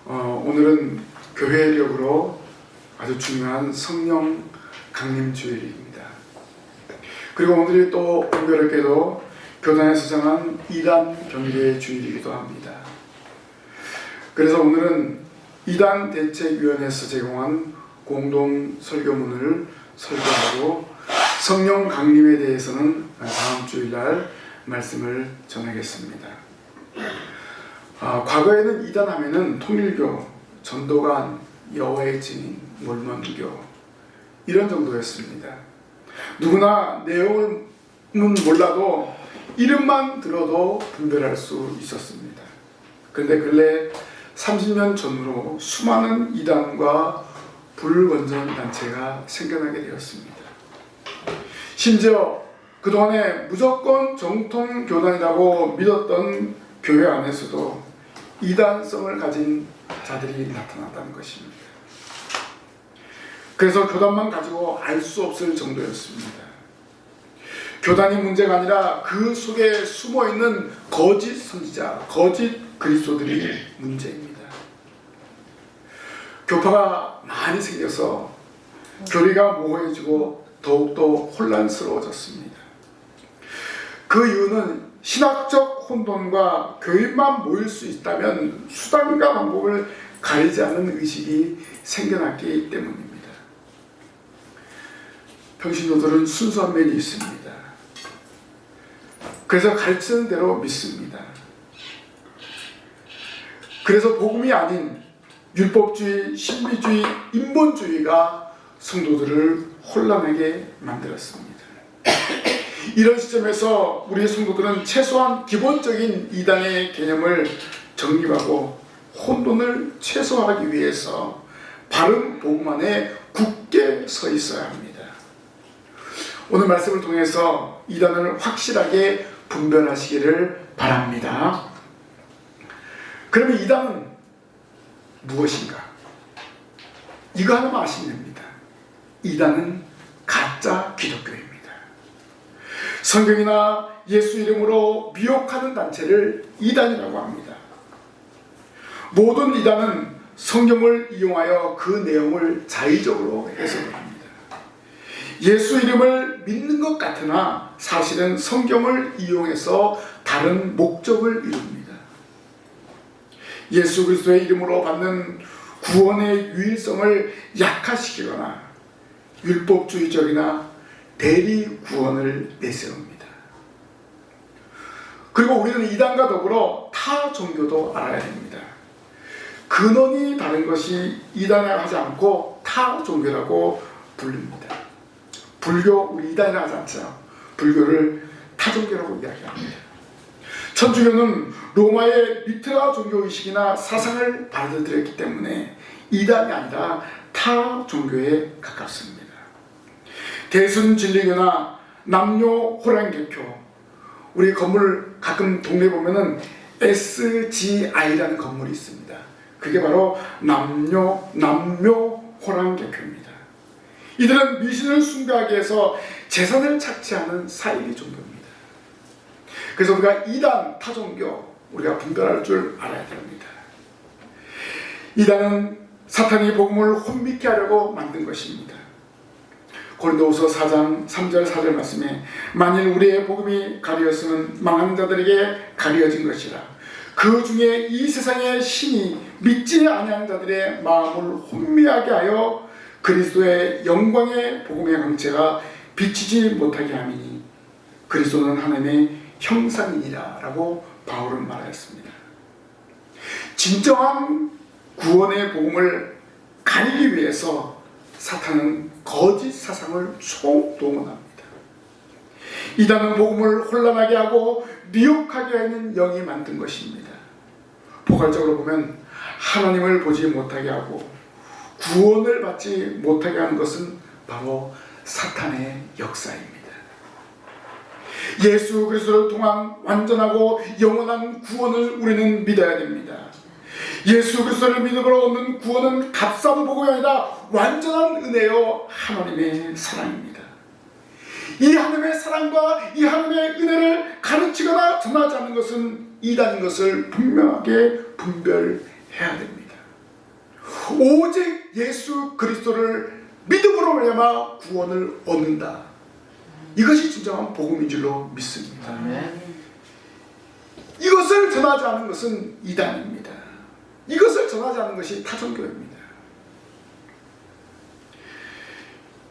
오늘은 교회력으로 아주 중요한 성령 강림 주일입니다. 그리고 오늘이 또 공교롭게도 교단에서 정한 이단 경계 주일이기도 합니다. 그래서 오늘은 이단 대책위원회에서 제공한 공동 설교문을 설교하고 성령 강림에 대해서는 다음 주일날 말씀을 전하겠습니다. 과거에는 이단 하면은 통일교, 전도관, 여호와의 증인, 몰몬교 이런 정도였습니다. 누구나 내용은 몰라도 이름만 들어도 분별할 수 있었습니다. 그런데 근래 30년 전으로 수많은 이단과 불원전 단체가 생겨나게 되었습니다. 심지어 그동안에 무조건 정통 교단이라고 믿었던 교회 안에서도 이단성을 가진 자들이 나타났다는 것입니다. 그래서 교단만 가지고 알 수 없을 정도였습니다. 교단이 문제가 아니라 그 속에 숨어있는 거짓 선지자, 거짓 그리스도들이 문제입니다. 교파가 많이 생겨서 교리가 모호해지고 더욱더 혼란스러워졌습니다. 그 이유는 신학적 혼돈과 교인만 모일 수 있다면 수단과 방법을 가리지 않는 의식이 생겨났기 때문입니다. 평신도들은 순수한 면이 있습니다. 그래서 가르치는 대로 믿습니다. 그래서 복음이 아닌 율법주의, 신비주의, 인본주의가 성도들을 혼란하게 만들었습니다. 이런 시점에서 우리 성도들은 최소한 기본적인 이단의 개념을 정립하고 혼돈을 최소화하기 위해서 바른 복음 안에 굳게 서 있어야 합니다. 오늘 말씀을 통해서 이단을 확실하게 분별하시기를 바랍니다. 그러면 이단은 무엇인가? 이거 하나만 아시면 됩니다. 이단은 가짜 기독교입니다. 성경이나 예수 이름으로 미혹하는 단체를 이단이라고 합니다. 모든 이단은 성경을 이용하여 그 내용을 자의적으로 해석을 합니다. 예수 이름을 믿는 것 같으나 사실은 성경을 이용해서 다른 목적을 이룹니다. 예수 그리스도의 이름으로 받는 구원의 유일성을 약화시키거나 율법주의적이나 대리 구원을 내세웁니다. 그리고 우리는 이단과 더불어 타 종교도 알아야 됩니다. 근원이 다른 것이 이단이라고 하지 않고 타 종교라고 부릅니다. 불교, 우리 이단이라고 하지 않죠. 불교를 타 종교라고 이야기합니다. 천주교는 로마의 미트라 종교의식이나 사상을 받아들였기 때문에 이단이 아니라 타 종교에 가깝습니다. 대순진리교나 남녀호랑개교, 우리 건물 가끔 동네 보면은 SGI라는 건물이 있습니다. 그게 바로 남묘호랑개교입니다. 이들은 미신을 숭배하기 위해서 재산을 착취하는 사이비 종교입니다. 그래서 우리가 이단, 타종교 우리가 분별할 줄 알아야 됩니다. 이단은 사탄이 복음을 혼미케 하려고 만든 것입니다. 고린도후서 4장 3절 4절 말씀에 만일 우리의 복음이 가려졌으면 망하는 자들에게 가려진 것이라. 그 중에 이 세상의 신이 믿지 아니하는 자들의 마음을 혼미하게 하여 그리스도의 영광의 복음의 광채가 비치지 못하게 함이니 그리스도는 하나님의 형상이니라 라고 바울은 말하였습니다. 진정한 구원의 복음을 가리기 위해서 사탄은 거짓 사상을 총동원합니다. 이단은 복음을 혼란하게 하고 미혹하게 하는 영이 만든 것입니다. 포괄적으로 보면 하나님을 보지 못하게 하고 구원을 받지 못하게 하는 것은 바로 사탄의 역사입니다. 예수 그리스도를 통한 완전하고 영원한 구원을 우리는 믿어야 됩니다. 예수 그리스도를 믿음으로 얻는 구원은 값싼 복음이 아니라 완전한 은혜요 하나님의 사랑입니다. 이 하나님의 사랑과 이 하나님의 은혜를 가르치거나 전하지 않는 것은 이단인 것을 분명하게 분별해야 됩니다. 오직 예수 그리스도를 믿음으로 말미암아 구원을 얻는다. 이것이 진정한 복음인 줄로 믿습니다. 이것을 전하지 않은 것은 이단입니다. 이것을 전하지 않은 것이 타종교입니다.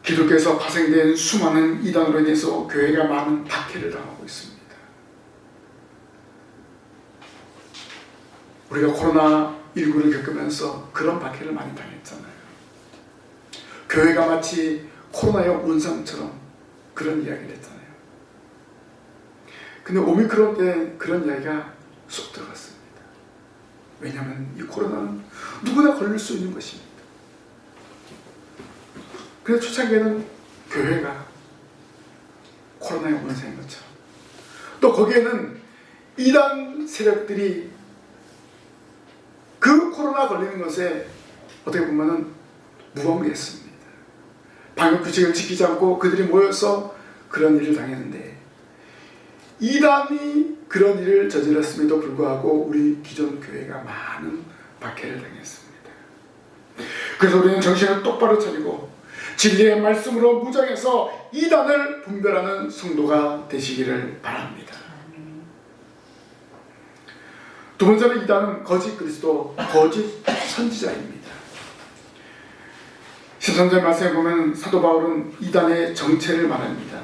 기독교에서 파생된 수많은 이단으로 인해서 교회가 많은 박해를 당하고 있습니다. 우리가 코로나19를 겪으면서 그런 박해를 많이 당했잖아요. 교회가 마치 코로나의 온상처럼 그런 이야기를 했잖아요. 근데 오미크론 때 그런 이야기가 쏙 들어갔습니다. 왜냐하면 이 코로나는 누구나 걸릴 수 있는 것입니다. 그래서 초창기에는 교회가 코로나의 원상인 것처럼, 또 거기에는 이단 세력들이 그 코로나 걸리는 것에 어떻게 보면은 무방비했습니다. 방역 규칙을 지키지 않고 그들이 모여서 그런 일을 당했는데, 이단이 그런 일을 저질렀음에도 불구하고 우리 기존 교회가 많은 박해를 당했습니다. 그래서 우리는 정신을 똑바로 차리고 진리의 말씀으로 무장해서 이단을 분별하는 성도가 되시기를 바랍니다. 두 번째로 이단은 거짓 그리스도, 거짓 선지자입니다. 13절 말씀에 보면 사도 바울은 이단의 정체를 말합니다.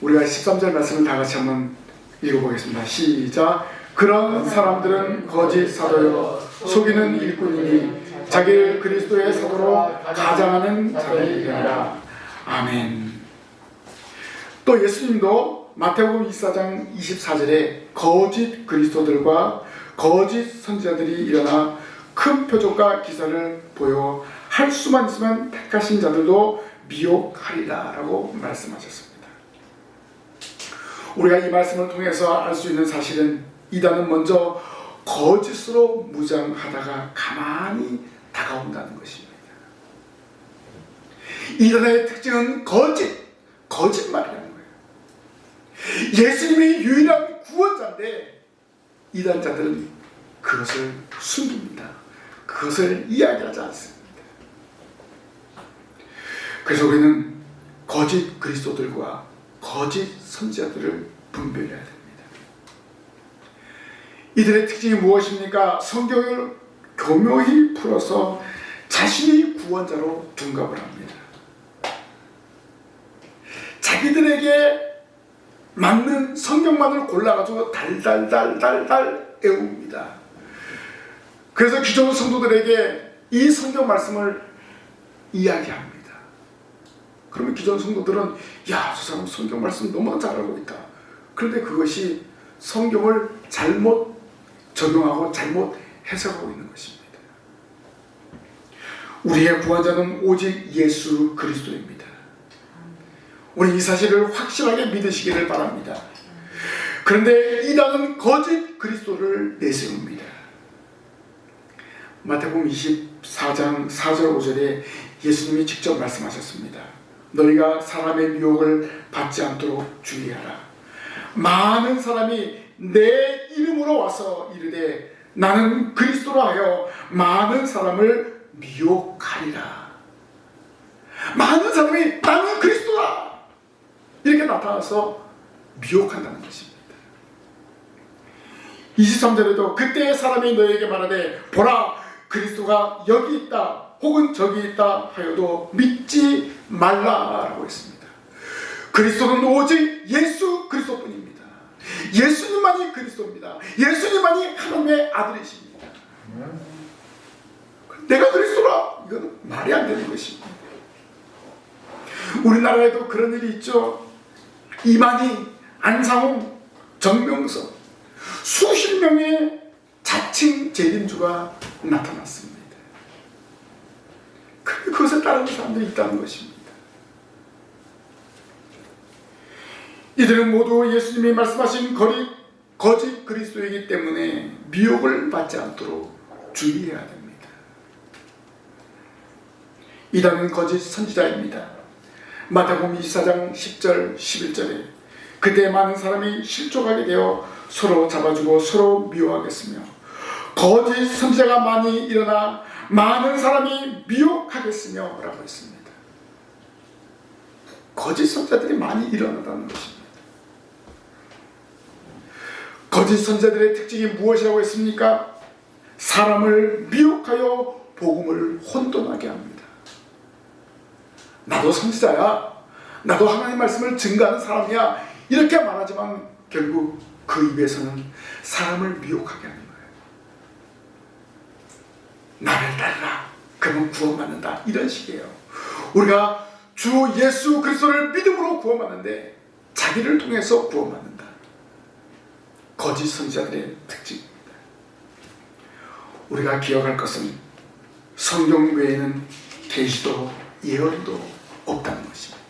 우리가 13절 말씀을 다 같이 한번 읽어보겠습니다. 시작. 그런 사람들은 거짓 사도요 속이는 일꾼이니 자기를 그리스도의 사도로 가장하는 자들이라. 아멘. 또 예수님도 마태복음 24장 24절에 거짓 그리스도들과 거짓 선지자들이 일어나 큰 표적과 기사를 보여 할 수만 있으면 택하신 자들도 미혹하리라 라고 말씀하셨습니다. 우리가 이 말씀을 통해서 알 수 있는 사실은 이단은 먼저 거짓으로 무장하다가 가만히 다가온다는 것입니다. 이단의 특징은 거짓말이라는 거예요. 예수님이 유일한 구원자인데 이단자들은 그것을 숨깁니다. 그것을 이야기하지 않습니다. 그래서 우리는 거짓 그리스도들과 거짓 선지자들을 분별해야 됩니다. 이들의 특징이 무엇입니까? 성경을 교묘히 풀어서 자신이 구원자로 둔갑을 합니다. 자기들에게 맞는 성경만을 골라가지고 달달달달달 외웁니다. 그래서 기존 성도들에게 이 성경 말씀을 이야기합니다. 그러면 기존 성도들은 야, 저 사람 성경 말씀 너무 잘 알고 있다. 그런데 그것이 성경을 잘못 적용하고 잘못 해석하고 있는 것입니다. 우리의 구원자는 오직 예수 그리스도입니다. 우리 이 사실을 확실하게 믿으시기를 바랍니다. 그런데 이단은 거짓 그리스도를 내세웁니다. 마태복음 24장 4절 5절에 예수님이 직접 말씀하셨습니다. 너희가 사람의 미혹을 받지 않도록 주의하라. 많은 사람이 내 이름으로 와서 이르되 나는 그리스도라 하여 많은 사람을 미혹하리라. 많은 사람이 나는 그리스도다 이렇게 나타나서 미혹한다는 것입니다. 23절에도 그때의 사람이 너에게 말하되 보라 그리스도가 여기 있다 혹은 저기 있다 하여도 믿지 말라라고 했습니다. 그리스도는 오직 예수 그리스도뿐입니다. 예수님만이 그리스도입니다. 예수님만이 하나님의 아들이십니다. 내가 그리스도라 이건 말이 안 되는 것입니다. 우리나라에도 그런 일이 있죠. 이만희, 안상홍, 정명석 수십 명의 자칭 재림주가 나타났습니다. 그것을 따르는 사람들이 있다는 것입니다. 이들은 모두 예수님이 말씀하신 거짓 그리스도이기 때문에 미혹을 받지 않도록 주의해야 됩니다. 이단은 거짓 선지자입니다. 마태복음 24장 10절 11절에 그때 많은 사람이 실족하게 되어 서로 잡아주고 서로 미워하겠으며 거짓 선지자가 많이 일어나 많은 사람이 미혹하겠으며 라고 했습니다. 거짓 선자들이 많이 일어나다는 것입니다. 거짓 선자들의 특징이 무엇이라고 했습니까? 사람을 미혹하여 복음을 혼돈하게 합니다. 나도 선지자야, 나도 하나님 말씀을 증거하는 사람이야, 이렇게 말하지만 결국 그 입에서는 사람을 미혹하게 하는 거예요. 나를 따르라, 그러면 구원받는다, 이런 식이에요. 우리가 주 예수 그리스도를 믿음으로 구원받는데 자기를 통해서 구원받는다. 거짓 선지자들의 특징입니다. 우리가 기억할 것은 성경 외에는 계시도 예언도 없다는 것입니다.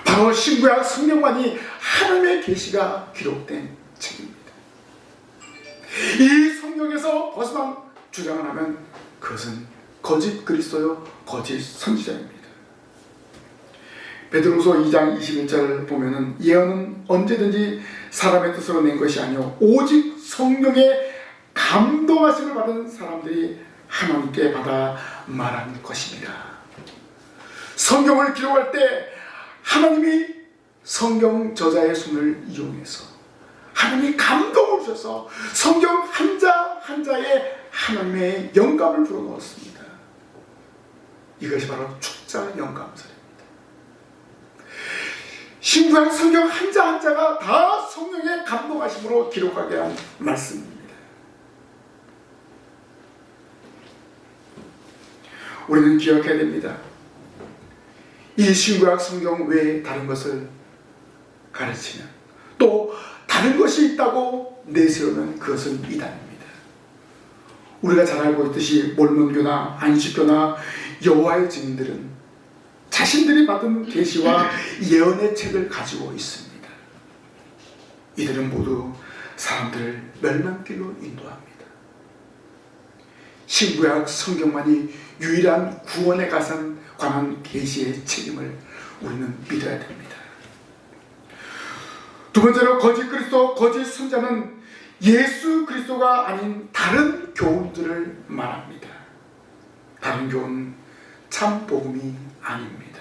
바로 신구약 성경만이 하나님의 계시가 기록된 책입니다. 이 성경에서 벗어난 주장을 하면 그것은 거짓 그리스도요, 거짓 선지자입니다. 베드로서 2장 21절을 보면은 예언은 언제든지 사람의 뜻으로 낸 것이 아니요 오직 성령의 감동하심을 받은 사람들이 하나님께 받아 말한 것입니다. 성경을 기록할 때 하나님이 성경 저자의 손을 이용해서 하나님이 감동을 주셔서 성경 한자 한자에 하나님의 영감을 불어넣었습니다. 이것이 바로 축자 영감설입니다. 신구약 성경 한자 한자가 다 성령의 감동하심으로 기록하게 한 말씀입니다. 우리는 기억해야 됩니다. 이 신구약 성경 외에 다른 것을 가르치면, 또 다른 것이 있다고 내세우면 그것은 이단입니다. 우리가 잘 알고 있듯이 몰몬교나 안식교나 여호와의 증인들은 자신들이 받은 계시와 예언의 책을 가지고 있습니다. 이들은 모두 사람들을 멸망길로 인도합니다. 신구약 성경만이 유일한 구원에 관한 계시의 책임을 우리는 믿어야 됩니다. 두 번째로 거짓 그리스도, 거짓 선자는 예수 그리스도가 아닌 다른 교훈들을 말합니다. 다른 교훈은 참 복음이 아닙니다.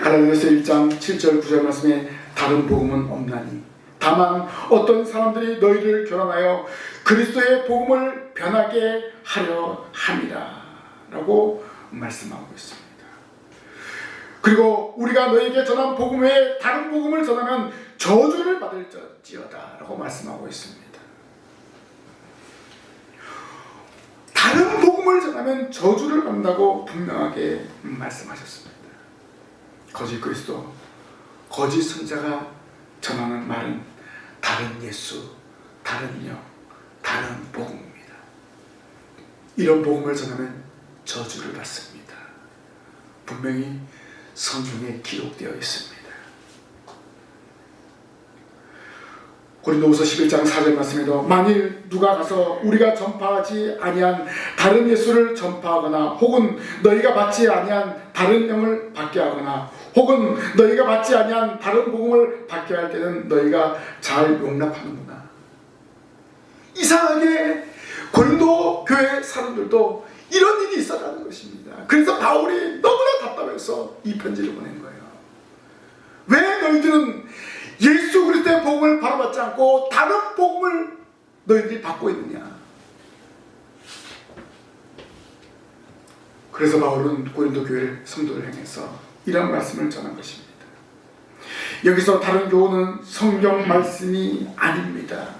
갈라디아서 1장 7절 9절 말씀에 다른 복음은 없나니 다만 어떤 사람들이 너희를 교란하여 그리스도의 복음을 변하게 하려 함이라 라고 말씀하고 있습니다. 그리고 우리가 너에게 전한 복음 외에 다른 복음을 전하면 저주를 받을지어다 라고 말씀하고 있습니다. 다른 복음을 전하면 저주를 받는다고 분명하게 말씀하셨습니다. 거짓 그리스도, 거짓 선자가 전하는 말은 다른 예수, 다른 영, 다른 복음입니다. 이런 복음을 전하면 저주를 받습니다. 분명히 성경에 기록되어 있습니다. 고린도후서 11장 4절 말씀에도 만일 누가 가서 우리가 전파하지 아니한 다른 예수를 전파하거나 혹은 너희가 받지 아니한 다른 영을 받게 하거나 혹은 너희가 받지 아니한 다른 복음을 받게 할 때는 너희가 잘 용납하는구나. 이상하게 고린도 교회 사람들도 이런 일이 있었다는 것입니다. 그래서 바울이 너무나 답답해서 이 편지를 보낸 거예요. 왜 너희들은 예수 그리스도의 복음을 바로 받지 않고 다른 복음을 너희들이 받고 있느냐. 그래서 바울은 고린도 교회를 성도를 향해서 이런 말씀을 전한 것입니다. 여기서 다른 교훈은 성경 말씀이 아닙니다.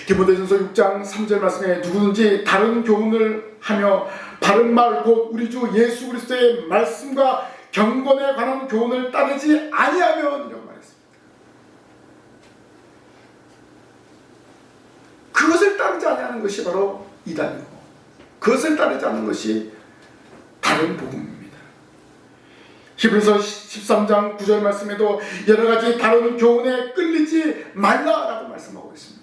디모데전서 6장 3절 말씀에 누구든지 다른 교훈을 하며 바른 말 곧 우리 주 예수 그리스도의 말씀과 경건에 관한 교훈을 따르지 아니하면 이라고 말했습니다. 그것을 따르지 아니하는 것이 바로 이단이고 그것을 따르지 않는 것이 다른 복음입니다. 히브리서 13장 9절 말씀에도 여러 가지 다른 교훈에 끌리지 말라라고 말씀하고 있습니다.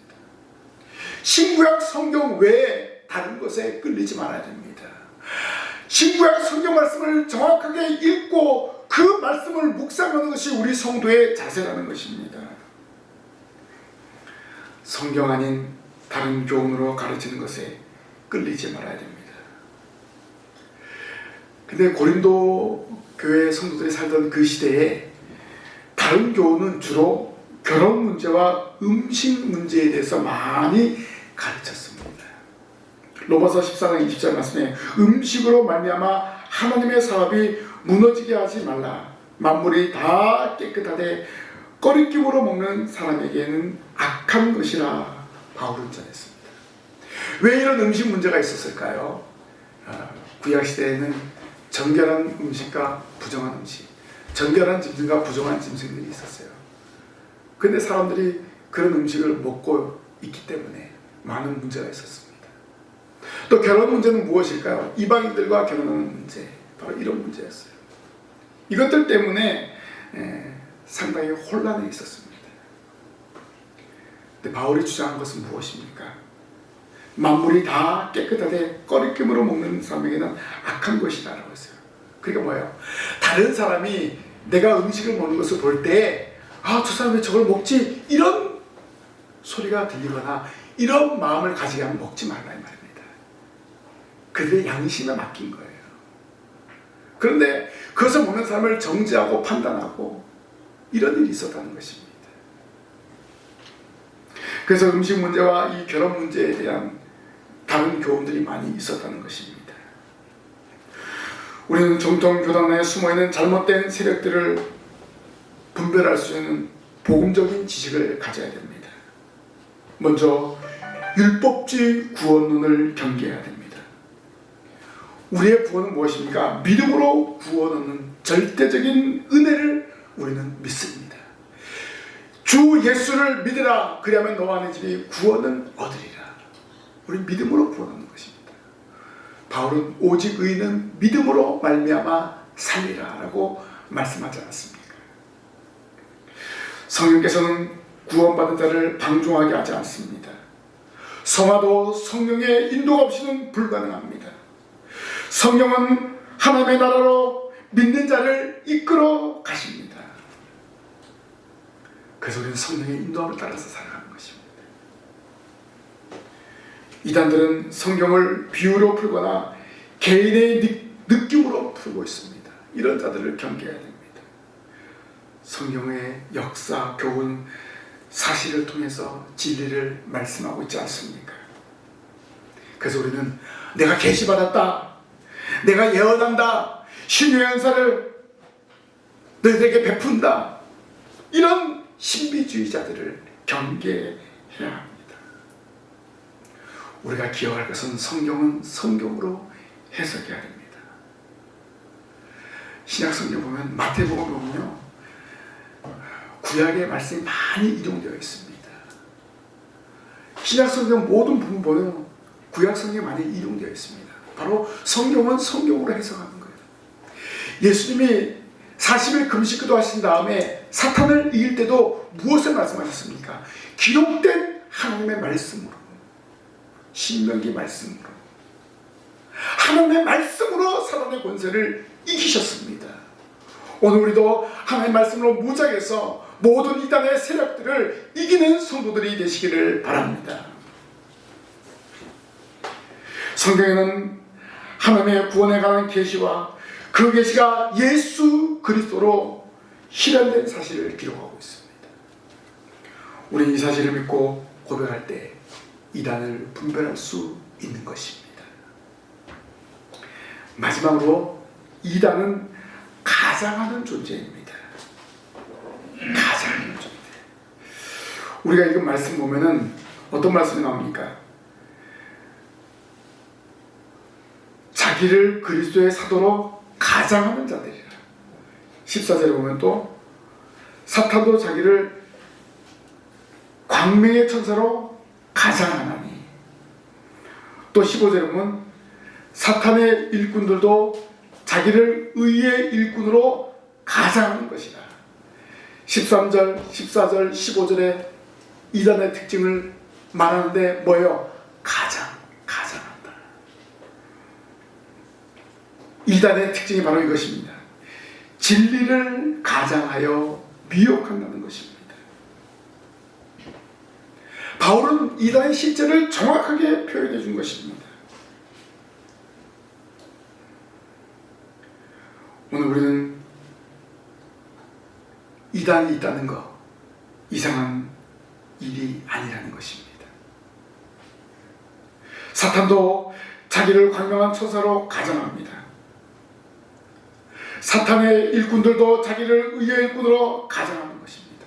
신구약 성경 외에 다른 것에 끌리지 말아야 됩니다. 신구약 성경 말씀을 정확하게 읽고 그 말씀을 묵상하는 것이 우리 성도의 자세라는 것입니다. 성경 아닌 다른 교훈으로 가르치는 것에 끌리지 말아야 됩니다. 근데 고린도 교회 성도들이 살던 그 시대에 다른 교훈은 주로 결혼 문제와 음식 문제에 대해서 많이 가르쳤습니다. 로마서 14장 20절 말씀에 음식으로 말미암아 하나님의 사업이 무너지게 하지 말라. 만물이 다 깨끗하되 꺼리낌으로 먹는 사람에게는 악한 것이라 바울은 전했습니다. 왜 이런 음식 문제가 있었을까요? 구약시대에는 정결한 음식과 부정한 음식, 정결한 짐승과 부정한 짐승들이 있었어요. 근데 사람들이 그런 음식을 먹고 있기 때문에 많은 문제가 있었습니다. 또 결혼 문제는 무엇일까요? 이방인들과 결혼하는 문제, 바로 이런 문제였어요. 이것들 때문에 상당히 혼란에 있었습니다. 근데 바울이 주장한 것은 무엇입니까? 만물이 다 깨끗하되 꺼리낌으로 먹는 사람에게는 악한 것이다 라고 했어요. 그러니까 뭐예요? 다른 사람이 내가 음식을 먹는 것을 볼 때 저 사람이 왜 저걸 먹지? 이런 소리가 들리거나 이런 마음을 가지게 하면 먹지 말라 이 말입니다. 그들의 양심에 맡긴 거예요. 그런데 그것을 먹는 사람을 정죄하고 판단하고 이런 일이 있었다는 것입니다. 그래서 음식 문제와 이 결혼 문제에 대한 다른 교훈들이 많이 있었다는 것입니다. 우리는 정통 교단 내에 숨어있는 잘못된 세력들을 분별할 수 있는 복음적인 지식을 가져야 됩니다. 먼저 율법주의 구원론을 경계해야 됩니다. 우리의 구원은 무엇입니까? 믿음으로 구원 얻는 절대적인 은혜를 우리는 믿습니다. 주 예수를 믿으라 그리하면 너와 내 집이 구원을 얻으리라. 우리 믿음으로 구원 얻는 것입니다. 바울은 오직 의인은 믿음으로 말미암아 살리라 라고 말씀하지 않았습니까? 성령께서는 구원받은 자를 방종하게 하지 않습니다. 성화도 성령의 인도가 없이는 불가능합니다. 성령은 하나님의 나라로 믿는 자를 이끌어 가십니다. 그래서 우리는 성령의 인도함을 따라서 살아가는 것입니다. 이단들은 성경을 비유로 풀거나 개인의 느낌으로 풀고 있습니다. 이런 자들을 경계해야 됩니다. 성경의 역사, 교훈, 사실을 통해서 진리를 말씀하고 있지 않습니까? 그래서 우리는 내가 계시받았다, 내가 예언한다, 신유의 은사를 너희들에게 베푼다, 이런 신비주의자들을 경계해야 합니다. 우리가 기억할 것은 성경은 성경으로 해석해야 됩니다. 신약성경 보면, 마태복음 보면요, 구약의 말씀이 많이 인용되어 있습니다. 신약성경 모든 부분 보면 구약성경이 많이 인용되어 있습니다. 바로 성경은 성경으로 해석하는 거예요. 예수님이 40일 금식 기도하신 다음에 사탄을 이길 때도 무엇을 말씀하셨습니까? 기록된 하나님의 말씀으로, 신명기 말씀으로, 하나님의 말씀으로 사단의 권세를 이기셨습니다. 오늘 우리도 하나님의 말씀으로 무장해서 모든 이단의 세력들을 이기는 성도들이 되시기를 바랍니다. 성경에는 하나님의 구원에 관한 계시와 그 계시가 예수 그리스도로 실현된 사실을 기록하고 있습니다. 우리는 이 사실을 믿고 고백할 때 이단을 분별할 수 있는 것입니다. 마지막으로 이단은 가장하는 존재입니다. 가장하는 존재. 우리가 이거 말씀 보면은 어떤 말씀이 나옵니까? 자기를 그리스도의 사도로 가장하는 자들이라. 14절에 보면 또 사탄도 자기를 광명의 천사로 가장하나니, 또 15절에 보면 사탄의 일꾼들도 자기를 의의 일꾼으로 가장하는 것이다. 13절, 14절, 15절에 이단의 특징을 말하는데 뭐예요? 가장한다. 이단의 특징이 바로 이것입니다. 진리를 가장하여 미혹한다는 것입니다. 바울은 이단의 실제를 정확하게 표현해 준 것입니다. 오늘 우리는 이단이 있다는 거 이상한 일이 아니라는 것입니다. 사탄도 자기를 광명한 천사로 가정합니다. 사탄의 일꾼들도 자기를 의의 일꾼으로 가정하는 것입니다.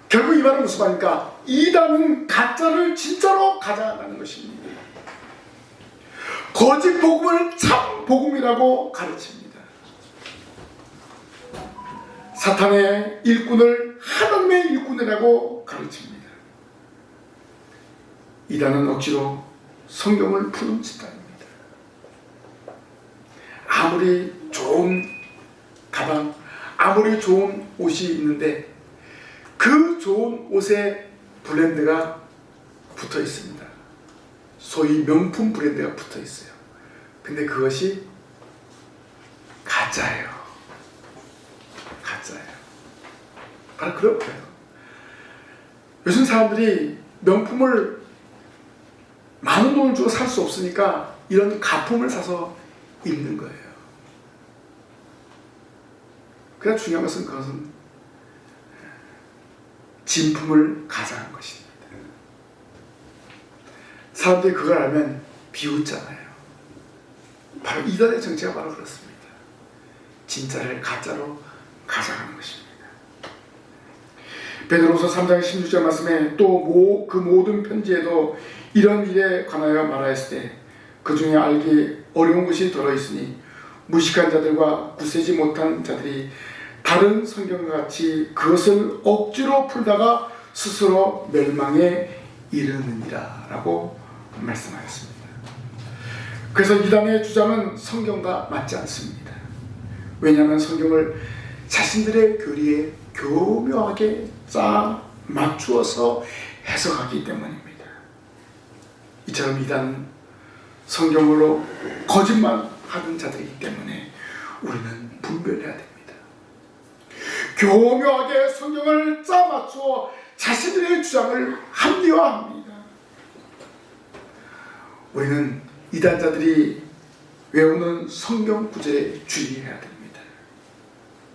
결국 이 말은 무슨 말입니까? 이단은 가짜를 진짜로 가져가는 것입니다. 거짓 복음을 참 복음이라고 가르칩니다. 사탄의 일꾼을 하나님의 일꾼이라고 가르칩니다. 이단은 억지로 성경을 푸는 집단입니다. 아무리 좋은 가방, 아무리 좋은 옷이 있는데 그 좋은 옷에 브랜드가 붙어 있습니다. 소위 명품 브랜드가 붙어 있어요. 근데 그것이 가짜예요. 가짜예요. 바로 그런 거예요. 요즘 사람들이 명품을 많은 돈을 주고 살 수 없으니까 이런 가품을 사서 입는 거예요. 그러나 중요한 것은 그것은 진품을 가장한 것입니다. 사람들이 그걸 알면 비웃잖아요. 바로 이단의 정체가 바로 그렇습니다. 진짜를 가짜로 가장하는 것입니다. 베드로서 3장 16절 말씀에 또 그 모든 편지에도 이런 일에 관하여 말하였을 때 그 중에 알기 어려운 것이 들어있으니 무식한 자들과 굳세지 못한 자들이 다른 성경과 같이 그것을 억지로 풀다가 스스로 멸망에 이르느니라 라고 말씀하였습니다. 그래서 이단의 주장은 성경과 맞지 않습니다. 왜냐하면 성경을 자신들의 교리에 교묘하게 짜 맞추어서 해석하기 때문입니다. 이처럼 이단은 성경으로 거짓말하는 자들이기 때문에 우리는 분별해야 됩니다. 교묘하게 성경을 짜 맞추어 자신들의 주장을 합리화합니다. 우리는 이단자들이 외우는 성경 구절에 주의해야 됩니다.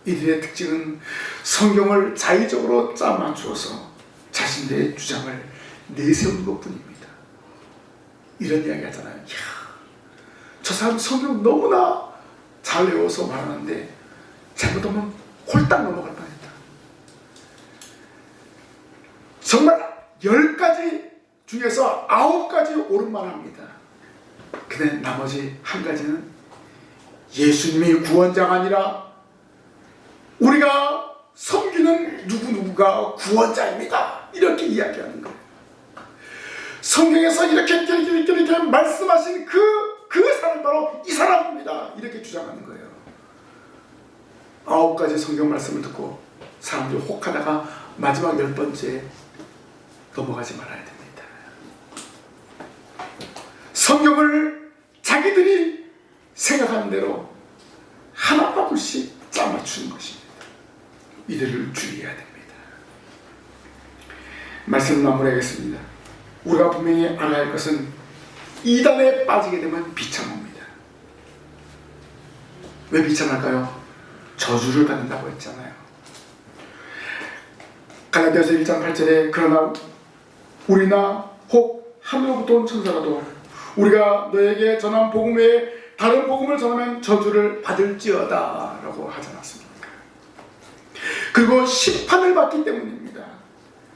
이들의 특징은 성경을 자의적으로 짜 맞추어서 자신들의 주장을 내세우는 것뿐입니다. 이런 이야기 하잖아요. 이야, 저 사람 성경 너무나 잘 외워서 말하는데 잘못하면 홀딱 넘어갈 뻔했다. 정말 10가지 중에서 9가지 옳은 말 합니다. 근데 나머지 한 가지는 예수님이 구원자가 아니라 우리가 섬기는 누구누구가 구원자입니다. 이렇게 이야기하는 거예요. 성경에서 이렇게 말씀하신 그 사람 바로 이 사람입니다. 이렇게 주장하는 거예요. 9가지 성경 말씀을 듣고 사람들이 혹하다가 마지막 10번째 넘어가지 말아야 됩니다. 성경을 자기들이 생각하는 대로 하나둘씩 짜맞추는 것입니다. 이들을 주의해야 됩니다. 말씀 마무리하겠습니다. 우리가 분명히 알아야 할 것은 이단에 빠지게 되면 비참합니다. 왜 비참할까요? 저주를 받는다고 했잖아요. 갈라디아서 1장 8절에 그러나 우리나 혹 하늘로부터 온 천사라도 우리가 너에게 전한 복음 외에 다른 복음을 전하면 저주를 받을지어다 라고 하지 않았습니까? 그리고 심판을 받기 때문입니다.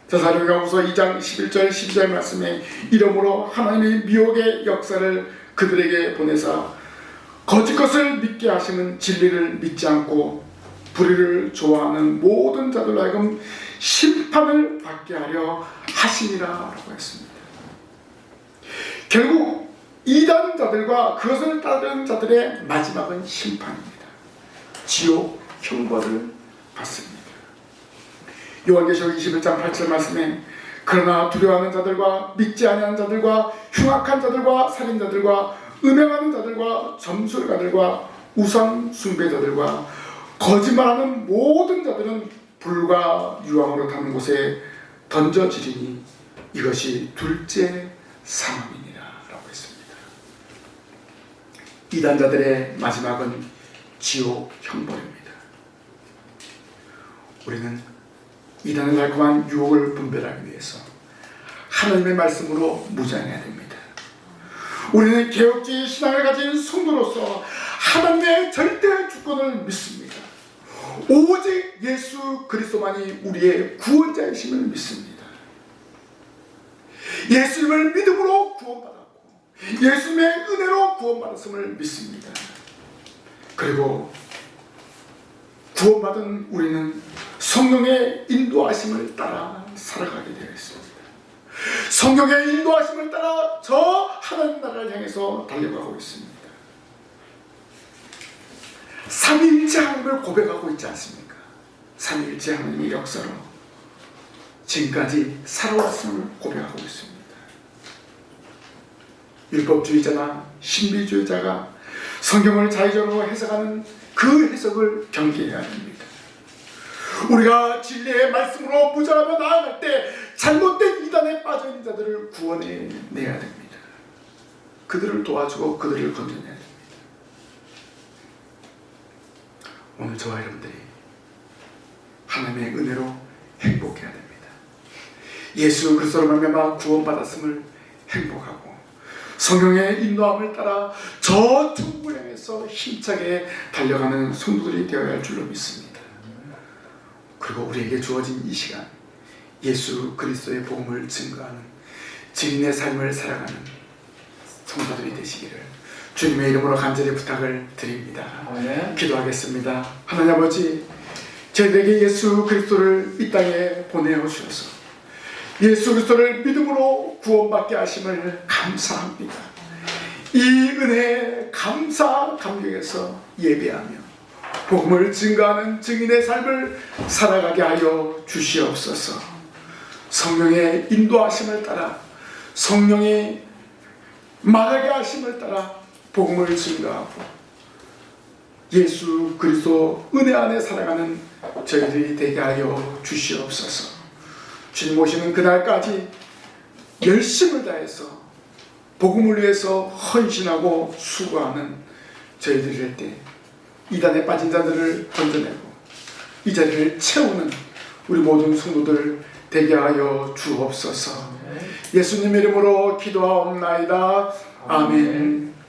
데살로니가후서 2장 11절 12절 말씀에 이러므로 하나님의 미혹의 역사를 그들에게 보내사 거짓 것을 믿게 하시는 진리를 믿지 않고 불의를 좋아하는 모든 자들로 하여금 심판을 받게 하려 하시니라 라고 했습니다. 결국 이단자들과 그것을 따르는 자들의 마지막은 심판입니다. 지옥 형벌을 받습니다. 요한계시록 21장 8절 말씀에 그러나 두려워하는 자들과 믿지 아니하는 자들과 흉악한 자들과 살인자들과 음행하는 자들과 점술가들과 우상 숭배자들과 거짓말하는 모든 자들은 불과 유황으로 타는 곳에 던져지리니 이것이 둘째 사망이니라 라고 했습니다. 이단자들의 마지막은 지옥 형벌입니다. 우리는 이단의 달콤한 유혹을 분별하기 위해서 하나님의 말씀으로 무장해야 됩니다. 우리는 개혁주의 신앙을 가진 성도로서 하나님의 절대 주권을 믿습니다. 오직 예수 그리스도만이 우리의 구원자이심을 믿습니다. 예수님을 믿음으로 구원받았고 예수님의 은혜로 구원받았음을 믿습니다. 그리고 구원받은 우리는 성령의 인도하심을 따라 살아가게 되어 있습니다. 성령의 인도하심을 따라 저 하나님 나라를 향해서 달려가고 있습니다. 삼위일체 하나님을 고백하고 있지 않습니까? 삼위일체 하나님의 역사로 지금까지 살아왔음을 고백하고 있습니다. 율법주의자나 신비주의자가 성경을 자의적으로 해석하는 그 해석을 경계해야 합니다. 우리가 진리의 말씀으로 무장하며 나아갈 때 잘못된 이단에 빠져있는 자들을 구원해내야 됩니다. 그들을 도와주고 그들을 건져내야 됩니다. 오늘 저와 여러분들이 하나님의 은혜로 행복해야 됩니다. 예수 그리스도로 말미암아 구원받았음을 행복하고 성령의 인도함을 따라 저 천국을 향해서 힘차게 달려가는 성도들이 되어야 할 줄로 믿습니다. 그리고 우리에게 주어진 이 시간 예수 그리스도의 복음을 증거하는 증인의 삶을 살아가는 성도들이 되시기를 주님의 이름으로 간절히 부탁을 드립니다. 기도하겠습니다. 하나님 아버지, 저희들에게 예수 그리스도를 이 땅에 보내오셔서 예수 그리스도를 믿음으로 구원받게 하심을 감사합니다. 이 은혜에 감사 감격에서 예배하며 복음을 증거하는 증인의 삶을 살아가게 하여 주시옵소서. 성령의 인도하심을 따라 성령이 말하게 하심을 따라 복음을 증거하고 예수 그리스도 은혜 안에 살아가는 저희들이 되게 하여 주시옵소서. 주님 오시는 그날까지 열심을 다해서 복음을 위해서 헌신하고 수고하는 저희들이 될 때 이단에 빠진 자들을 건져내고 이 자리를 채우는 우리 모든 성도들 되게 하여 주옵소서. 예수님 이름으로 기도하옵나이다. 아멘.